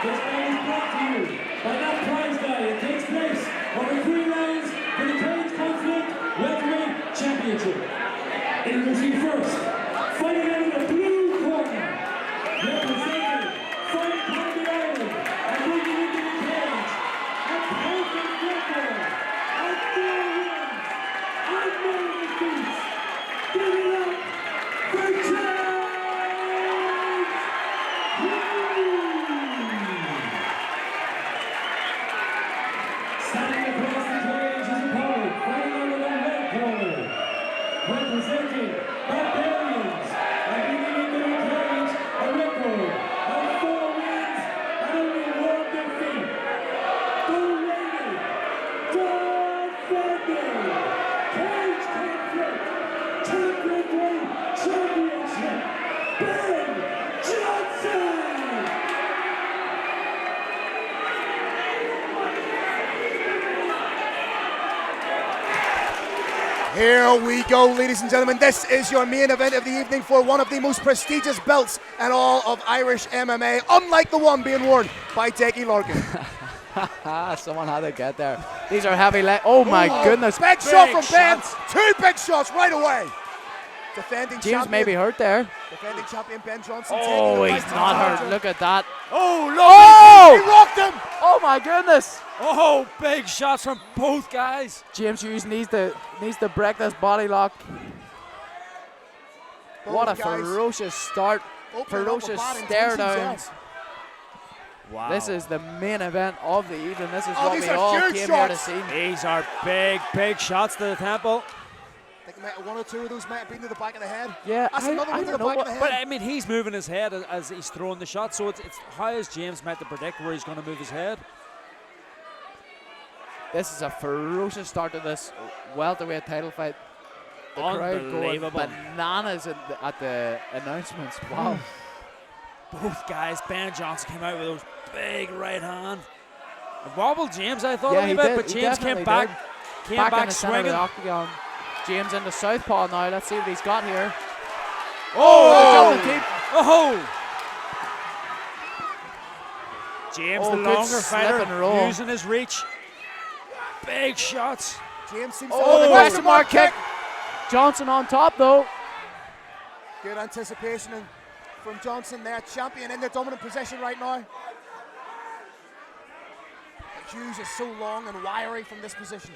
This fight is brought to you by that prize guy. It takes place over 3 rounds for the Cage Conflict Welterweight Championship. Introducing first, fighting out of the blue corner, representing from County Ireland and moving into the cage, a perfect record of 4 wins and no defeats. Give it up for James! Standing across the cage is a opponent, fighting out of the red corner, representing Barbarians, and bringing into the cage a record of 4 wins and only 1 defeat. The reigning, defending Cage Conflict Champion Championship, Ben Johnston! Here we go, ladies and gentlemen. This is your main event of the evening for one of the most prestigious belts in all of Irish MMA, unlike the one being worn by Decky Larkin. Someone had to get there. These are heavy leg. Oh my goodness. Big shot from Ben. 2 big shots right away. Defending James champion. may be hurt there. Defending champion Ben Johnston. Oh, taking he's the fight not to hurt. Look at that. Oh, look. Oh! He rocked him. Oh my goodness. Oh, big shots from both guys. James Hughes needs to break this body lock. What a ferocious start. Ferocious stare down. Wow. This is the main event of the evening. This is what these we are all huge came here to shots. see. These are big shots to the temple. I think 1 or 2 of those might have been to the back of the head. Yeah, That's another one to the don't back know of the head. But I mean, he's moving his head as he's throwing the shot, so it's how is James meant to predict where he's going to move his head? This is a ferocious start to this welterweight title fight. The crowd going Unbelievable. bananas at the announcements. Wow. Both guys, Ben Johnson came out with those big right hand. It wobbled James, I thought, Yeah, a he little bit, did. but He James came definitely back, did. came Back in back the center of the swinging. octagon. James into southpaw now. Let's see what he's got here. Oh! Jumping deep. Oh! James, Oh, the good longer slip fighter, and roll. using his reach. Big shots. James seems Oh, to the have question mark kick. Johnson on top though. Good anticipation from Johnson there. Champion in the dominant position right now. Hughes is so long and wiry from this position.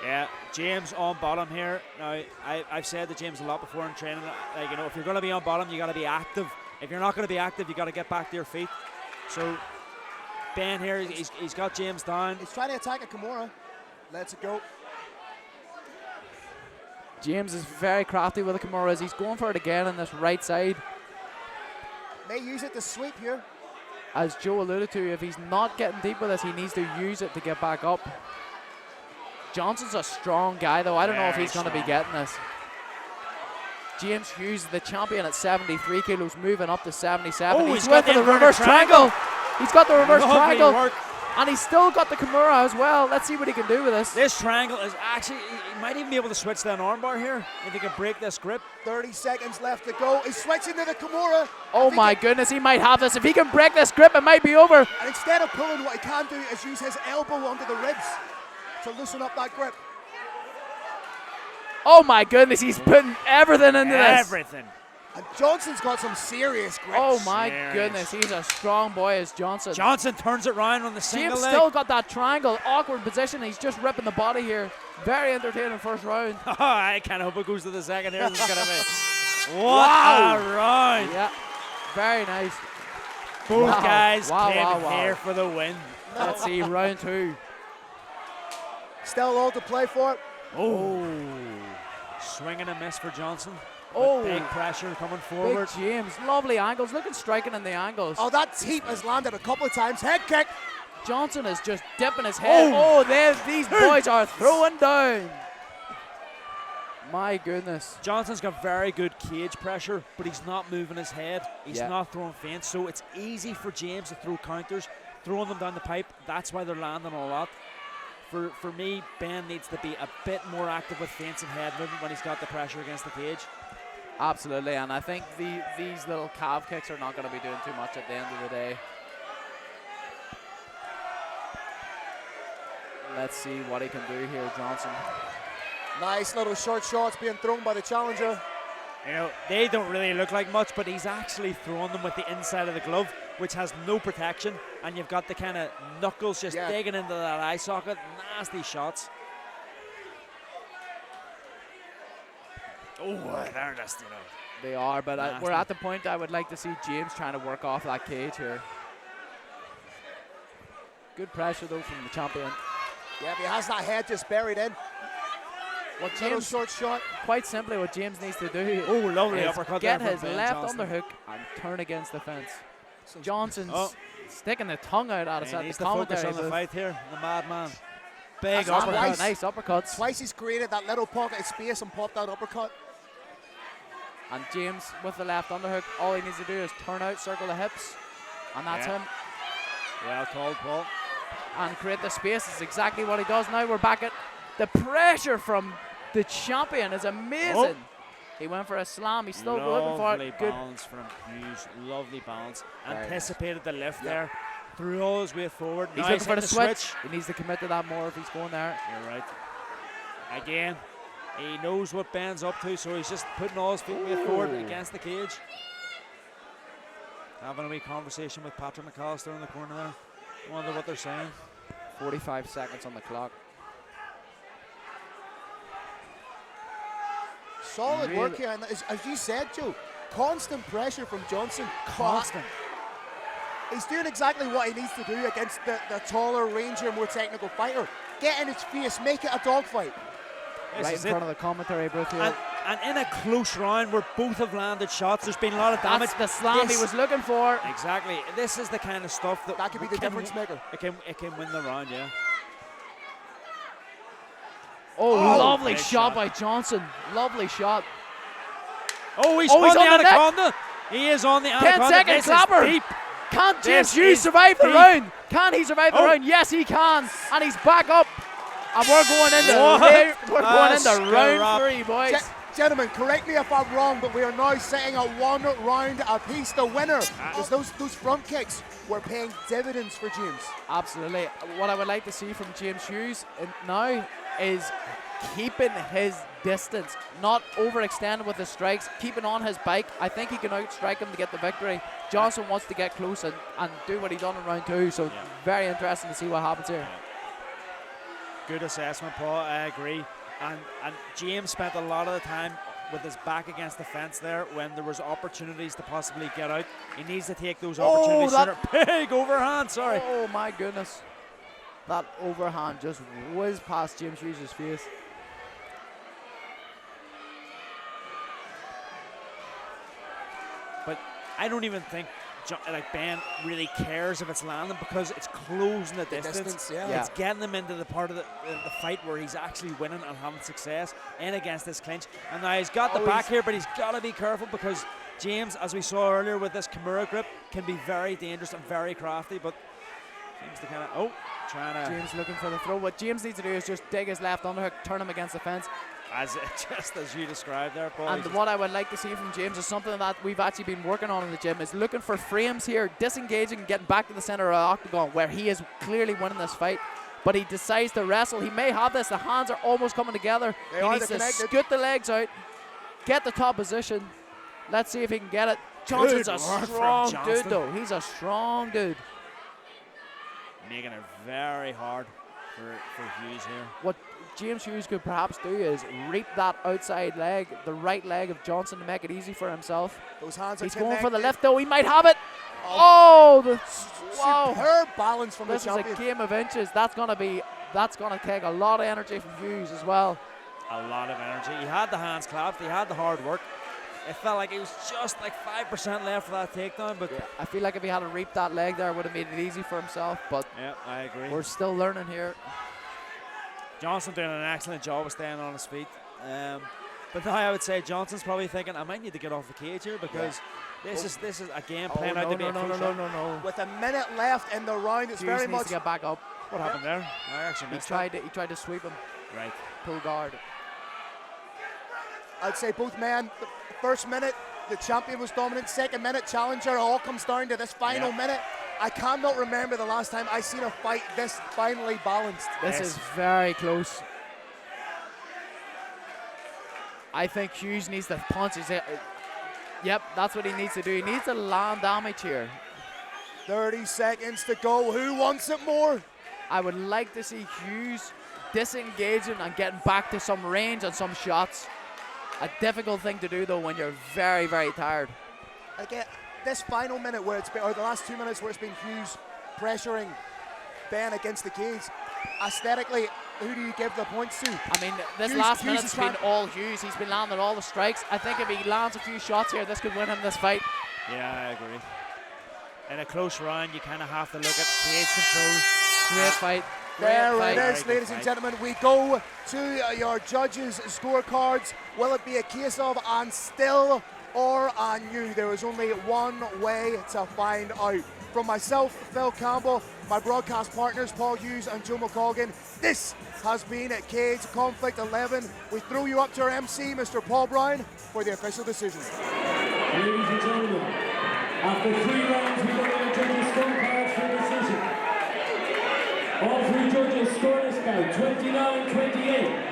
Yeah, James on bottom here. Now, I've said to James a lot before in training, like, you know, if you're going to be on bottom, you got to be active. If you're not going to be active, you got to get back to your feet. So, Ben here, he's got James down. He's trying to attack a Kimura. Lets it go. James is very crafty with the Kimuras. He's going for it again on this right side. May use it to sweep here. As Joe alluded to, if he's not getting deep with this, he needs to use it to get back up. Johnson's a strong guy, though. I don't know if he's going to be getting this. James Hughes, the champion at 73 kilos, moving up to 77. Oh, he's he's going got for the the reverse inverted triangle. He's got the reverse Lovely triangle. work. And he's still got the Kimura as well. Let's see what he can do with this. This triangle is actually, he might even be able to switch to an armbar here if he can break this grip. 30 seconds left to go. He's switching to the Kimura. Oh my goodness, he might have this. If he can break this grip, it might be over. And instead of pulling, what he can do is use his elbow under the ribs to loosen up that grip. Oh my goodness, he's putting everything into this. Everything. And Johnson's got some serious grip. Oh my Serious. goodness, he's a strong boy as Johnson. Johnson turns it round on the single James leg. still got that triangle, awkward position. He's just ripping the body here. Very entertaining first round. I can't hope it goes to the second here. This is going to be. What Wow. a round. Yeah, very nice. Both Wow. guys Wow, came wow, wow. here for the win. Let's see, round 2. Still all to play for it. Oh. Swing and a miss for Johnson. Oh. Big pressure coming Big forward. James, lovely angles. Look at striking in the angles. Oh, that heap has landed a couple of times. Head kick. Johnson is just dipping his head. Oh, these boys are throwing down. My goodness. Johnson's got very good cage pressure, but he's not moving his head. He's Yeah. not throwing feints, so it's easy for James to throw counters, throwing them down the pipe. That's why they're landing a lot. For me, Ben needs to be a bit more active with feints and head movement when he's got the pressure against the cage. Absolutely, and I think these little calf kicks are not going to be doing too much at the end of the day. Let's see what he can do here, Johnston. Nice little short shots being thrown by the challenger. You know, they don't really look like much, but he's actually throwing them with the inside of the glove, which has no protection, and you've got the kind of knuckles just digging into that eye socket. Nasty shots. Oh, they're just, you know. They are, but we're at the point I would like to see James trying to work off that cage here. Good pressure, though, from the champion. Yeah, but he has that head just buried in. What Little James, short shot. quite simply, what James needs to do Oh, lovely is uppercut get there his from Ben left Johnston. underhook and turn against the fence. Johnson's Oh. sticking the tongue out at us He at needs the to focus commentary on the booth. fight here, the madman. Big That's uppercut. twice. Nice uppercuts. Twice he's created that little pocket of space and popped that uppercut. And James with the left underhook, all he needs to do is turn out, circle the hips, and that's him. Well called, Paul. And create the space is exactly what he does now. We're back at the pressure from the champion is amazing. He went for a slam. He's still looking for Lovely it. Good. balance from Hughes. Lovely balance. Anticipated the lift there. Threw all his way forward. He's Now looking for the hitting switch. He needs to commit to that more if he's going there. You're right. Again, he knows what Ben's up to, so he's just putting all his feet way forward against the cage. Having a wee conversation with Patrick McAllister in the corner there. Wonder what they're saying. 45 seconds on the clock. Solid work here, and as you said, Joe, constant pressure from Johnston. Constant. He's doing exactly what he needs to do against the taller, rangier, more technical fighter. Get in his face, make it a dogfight. Right in front of the commentary booth here. And in a close round where both have landed shots, there's been a lot of damage. That's the slam he was looking for. Exactly. This is the kind of stuff that could be the difference maker. It can win the round, yeah. Oh, lovely big shot shot. by Johnston. Lovely shot. Oh, he's Oh, on he's the on the neck. anaconda. He is on the 10 anaconda. seconds, This is clapper. deep. Can James This Hughes is survive the deep. round? Can he survive the Oh. round? Yes, he can. And he's back up. And we're going into What? round Scrap. 3, boys. Gentlemen, correct me if I'm wrong, but we are now sitting at 1 round apiece. The winner, because those front kicks were paying dividends for James. Absolutely. What I would like to see from James Hughes now is keeping his distance, not overextending with his strikes, keeping on his bike. I think he can outstrike him to get the victory. Johnston wants to get close and do what he done in round 2, so very interesting to see what happens here. Good assessment, Paul. I agree. And James spent a lot of the time with his back against the fence there when there was opportunities to possibly get out. He needs to take those opportunities sooner. Big overhand, sorry. Oh my goodness. That overhand just whizzed past James Hughes' face. But I don't even think Ben really cares if it's landing because it's closing the distance. It's getting him into the part of the fight where he's actually winning and having success in against this clinch. And now he's got the back here, but he's got to be careful because James, as we saw earlier with this Kimura grip, can be very dangerous and very crafty, but seems to kind of, trying to... James looking for the throw. What James needs to do is just dig his left underhook, turn him against the fence. Just as you described there, Paul. And what I would like to see from James is something that we've actually been working on in the gym, is looking for frames here, disengaging and getting back to the center of the octagon where he is clearly winning this fight. But he decides to wrestle. He may have this. The hands are almost coming together. He needs to scoot the legs out, get the top position. Let's see if he can get it. Johnston's a strong dude, though. He's a strong dude. Making it very hard for Hughes here. What James Hughes could perhaps do is reap that outside leg, the right leg of Johnston, to make it easy for himself. Those hands are He's going for the left, though. He might have it. Wow. Superb balance from the champion. This is a game of inches. That's gonna take a lot of energy from Hughes as well. A lot of energy. He had the hands clapped. He had the hard work. It felt like it was just like 5% left for that takedown, but I feel like if he had to reap that leg there, it would have made it easy for himself. But yeah, I agree. We're still learning here. Johnston doing an excellent job of staying on his feet. But now I would say Johnston's probably thinking, I might need to get off the cage here because this is a game playing out to be a crucial. No. With a minute left in the round, it's Hughes very needs much to get back up. What happened there? I actually He missed tried to sweep him. that. Right. Pull guard. I'd say both men, the first minute, the champion was dominant. Second minute, challenger. It all comes down to this final minute. I cannot remember the last time I seen a fight this finely balanced. This is very close. I think Hughes needs to punch. Yep, that's what he needs to do. He needs to land damage here. 30 seconds to go. Who wants it more? I would like to see Hughes disengaging and getting back to some range and some shots. A difficult thing to do though when you're very, very tired. Again, this final minute where it's been, or the last 2 minutes where it's been Hughes pressuring Ben against the cage, aesthetically, who do you give the points to? I mean, this Hughes- last Hughes minute's is been trying- all Hughes. He's been landing all the strikes. I think if he lands a few shots here, this could win him this fight. Yeah, I agree. In a close round, you kind of have to look at cage control. Great fight. There Great it fight. is, Very good ladies and fight. gentlemen. We go to your judges' scorecards. Will it be a case of and still or on you? There is only one way to find out. From myself, Phil Campbell, my broadcast partners, Paul Hughes and Joe McColgan, this has been Cage Conflict 11. We throw you up to our MC, Mr. Paul Brown, for the official decision. Ladies and gentlemen, after 3 rounds, we go to the judges' scorecards for decision. All 3 judges scored this bout 29-28.